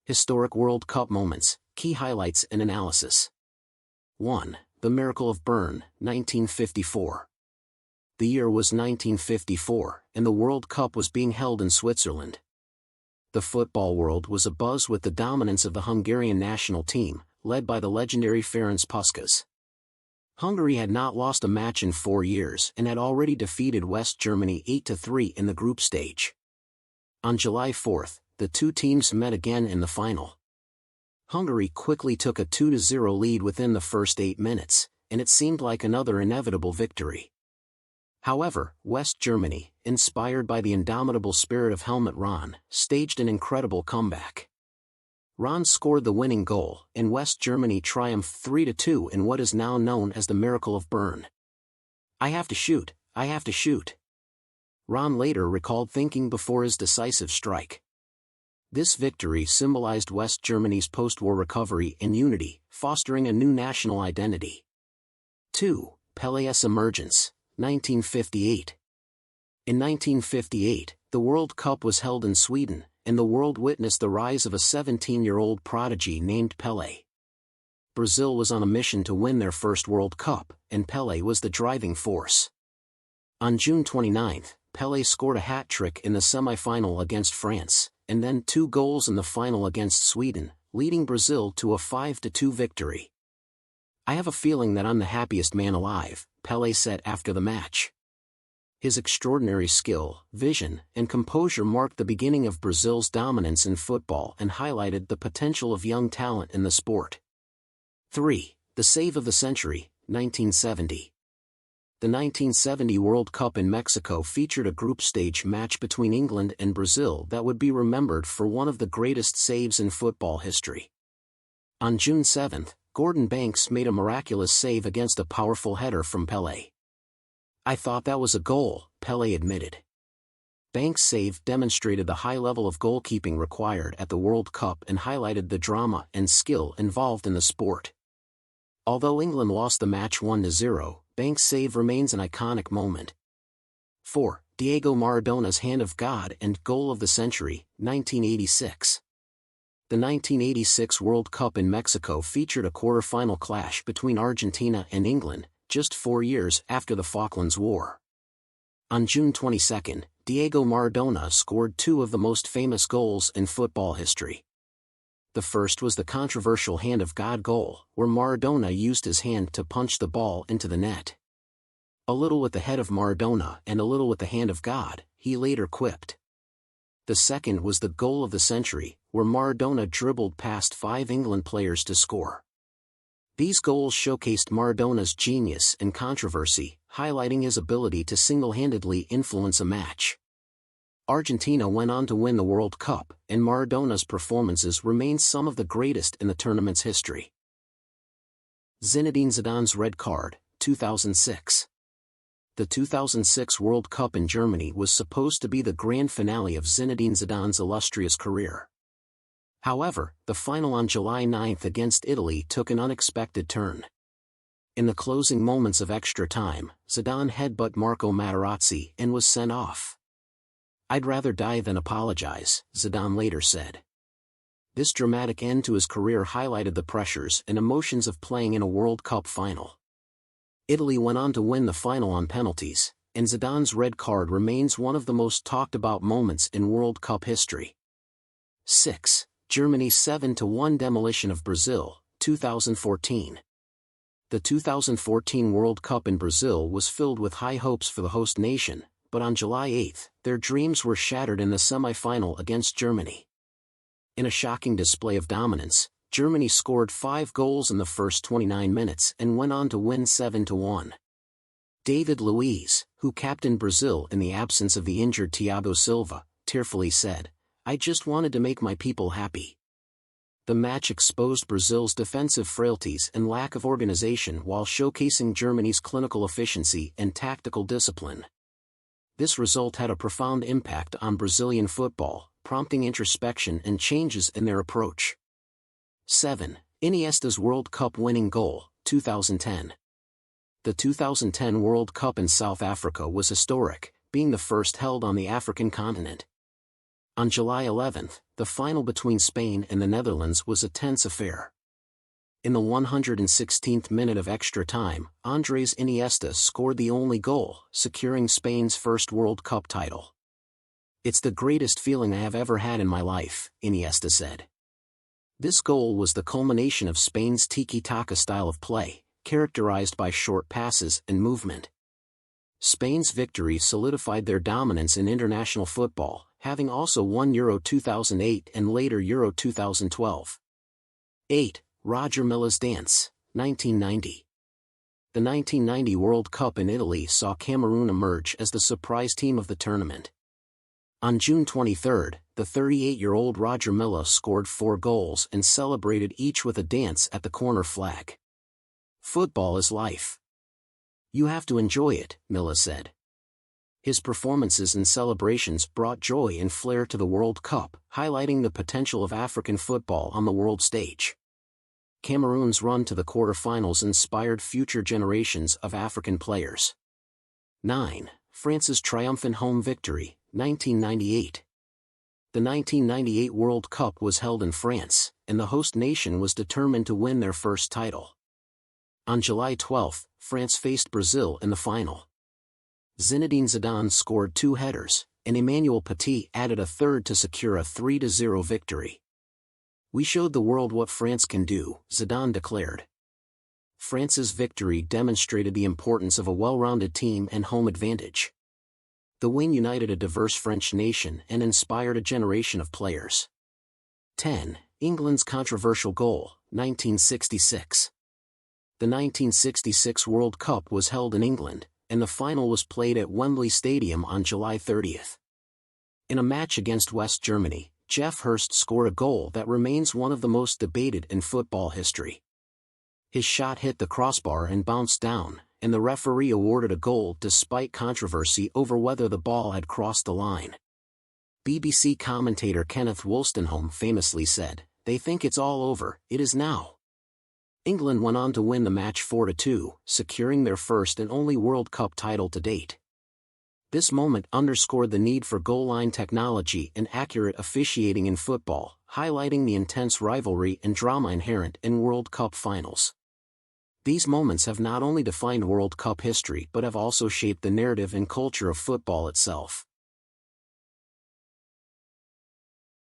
Historic World Cup moments, key highlights and analysis. 1. The Miracle of Bern, 1954. The year was 1954, and the World Cup was being held in Switzerland. The football world was abuzz with the dominance of the Hungarian national team, led by the legendary Ferenc Puskás. Hungary had not lost a match in 4 years and had already defeated West Germany 8-3 in the group stage. On July 4, the two teams met again in the final. Hungary quickly took a 2-0 lead within the first 8 minutes, and it seemed like another inevitable victory. However, West Germany, inspired by the indomitable spirit of Helmut Rahn, staged an incredible comeback. Rahn scored the winning goal, and West Germany triumphed 3-2 in what is now known as the Miracle of Bern. "I have to shoot, I have to shoot." Rahn later recalled thinking before his decisive strike. This victory symbolized West Germany's post-war recovery and unity, fostering a new national identity. 2. Pelé's emergence, 1958. In 1958, the World Cup was held in Sweden, and the world witnessed the rise of a 17-year-old prodigy named Pelé. Brazil was on a mission to win their first World Cup, and Pelé was the driving force. On June 29, Pelé scored a hat-trick in the semi-final against France, and then 2 goals in the final against Sweden, leading Brazil to a 5-2 victory. "I have a feeling that I'm the happiest man alive," Pelé said after the match. His extraordinary skill, vision, and composure marked the beginning of Brazil's dominance in football and highlighted the potential of young talent in the sport. 3. The Save of the Century, 1970. The 1970 World Cup in Mexico featured a group stage match between England and Brazil that would be remembered for one of the greatest saves in football history. On June 7, Gordon Banks made a miraculous save against a powerful header from Pelé. "I thought that was a goal," Pelé admitted. Banks' save demonstrated the high level of goalkeeping required at the World Cup and highlighted the drama and skill involved in the sport. Although England lost the match 1-0, Banks' save remains an iconic moment. 4. Diego Maradona's Hand of God and Goal of the Century, 1986. The 1986 World Cup in Mexico featured a quarter-final clash between Argentina and England, just 4 years after the Falklands War. On June 22, Diego Maradona scored 2 of the most famous goals in football history. The first was the controversial Hand of God goal, where Maradona used his hand to punch the ball into the net. "A little with the head of Maradona and a little with the hand of God," he later quipped. The second was the Goal of the Century, where Maradona dribbled past 5 England players to score. These goals showcased Maradona's genius and controversy, highlighting his ability to single-handedly influence a match. Argentina went on to win the World Cup, and Maradona's performances remain some of the greatest in the tournament's history. Zinedine Zidane's red card, 2006. The 2006 World Cup in Germany was supposed to be the grand finale of Zinedine Zidane's illustrious career. However, the final on July 9 against Italy took an unexpected turn. In the closing moments of extra time, Zidane headbutted Marco Materazzi and was sent off. "I'd rather die than apologize," Zidane later said. This dramatic end to his career highlighted the pressures and emotions of playing in a World Cup final. Italy went on to win the final on penalties, and Zidane's red card remains one of the most talked-about moments in World Cup history. 6. Germany's 7-1 demolition of Brazil, 2014. The 2014 World Cup in Brazil was filled with high hopes for the host nation, but on July 8, their dreams were shattered in the semi-final against Germany. In a shocking display of dominance, Germany scored 5 goals in the first 29 minutes and went on to win 7-1. David Luiz, who captained Brazil in the absence of the injured Thiago Silva, tearfully said, "I just wanted to make my people happy." The match exposed Brazil's defensive frailties and lack of organization while showcasing Germany's clinical efficiency and tactical discipline. This result had a profound impact on Brazilian football, prompting introspection and changes in their approach. 7. Iniesta's World Cup winning goal, 2010. The 2010 World Cup in South Africa was historic, being the first held on the African continent. On July 11, the final between Spain and the Netherlands was a tense affair. In the 116th minute of extra time, Andrés Iniesta scored the only goal, securing Spain's first World Cup title. "It's the greatest feeling I have ever had in my life," Iniesta said. This goal was the culmination of Spain's tiki-taka style of play, characterized by short passes and movement. Spain's victory solidified their dominance in international football, having also won Euro 2008 and later Euro 2012. 8. Roger Milla's dance, 1990. The 1990 World Cup in Italy saw Cameroon emerge as the surprise team of the tournament. On June 23, the 38-year-old Roger Milla scored 4 goals and celebrated each with a dance at the corner flag. "Football is life. You have to enjoy it," Milla said. His performances and celebrations brought joy and flair to the World Cup, highlighting the potential of African football on the world stage. Cameroon's run to the quarterfinals inspired future generations of African players. 9. France's triumphant home victory, 1998. The 1998 World Cup was held in France, and the host nation was determined to win their first title. On July 12, France faced Brazil in the final. Zinedine Zidane scored 2 headers, and Emmanuel Petit added a third to secure a 3-0 victory. "We showed the world what France can do," Zidane declared. France's victory demonstrated the importance of a well-rounded team and home advantage. The win united a diverse French nation and inspired a generation of players. 10. England's controversial goal, 1966. The 1966 World Cup was held in England, and the final was played at Wembley Stadium on July 30. In a match against West Germany, Geoff Hurst scored a goal that remains one of the most debated in football history. His shot hit the crossbar and bounced down, and the referee awarded a goal despite controversy over whether the ball had crossed the line. BBC commentator Kenneth Wolstenholme famously said, "They think it's all over, it is now." England went on to win the match 4-2, securing their first and only World Cup title to date. This moment underscored the need for goal line technology and accurate officiating in football, highlighting the intense rivalry and drama inherent in World Cup finals. These moments have not only defined World Cup history but have also shaped the narrative and culture of football itself.